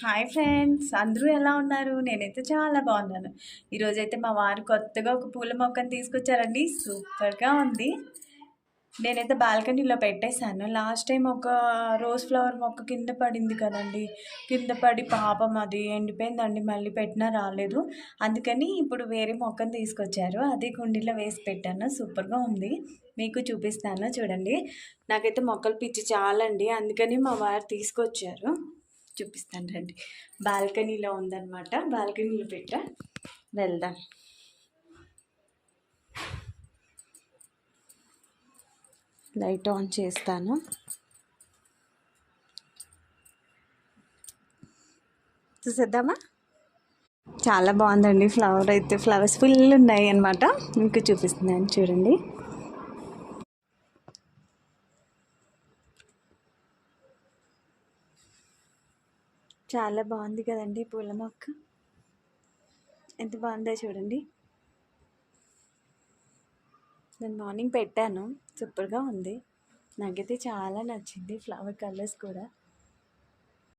Hi friends, అందరూ ఎలా ఉన్నారు? నేనైతే చాలా బాగున్నాను. ఈరోజైతే మా వారు కొత్తగా ఒక పూల మొక్కను తీసుకొచ్చారండి. సూపర్గా ఉంది. నేనైతే బాల్కనీలో పెట్టేశాను. లాస్ట్ టైం ఒక రోజ్ ఫ్లవర్ మొక్క కింద పడింది కదండి. కింద పడి పాపం అది ఎండిపోయిందండి. మళ్ళీ పెట్టినా రాలేదు. అందుకని ఇప్పుడు వేరే మొక్కను తీసుకొచ్చారు. అదే కుండీలో వేసి పెట్టాను. సూపర్గా ఉంది. మీకు చూపిస్తాను చూడండి. నాకైతే మొక్కలు పిచ్చి చాలండి. అందుకని మా వారు తీసుకొచ్చారు. చూపిస్తాను రండి. బాల్కనీలో ఉందన్నమాట. బాల్కనీలో పెట్టా. వెళ్దాం. లైట్ ఆన్ చేస్తాను. చూసేద్దామా? చాలా బాగుందండి. ఫ్లవర్స్ ఫుల్ ఉన్నాయి అన్నమాట. మీకు చూపిస్తున్నాను చూడండి. చాలా బాగుంది కదండి పూల మొక్క. ఎంత బాగుందో చూడండి. నేను మార్నింగ్ పెట్టాను. సూపర్గా ఉంది. నాకైతే చాలా నచ్చింది. ఫ్లవర్ కలర్స్ కూడా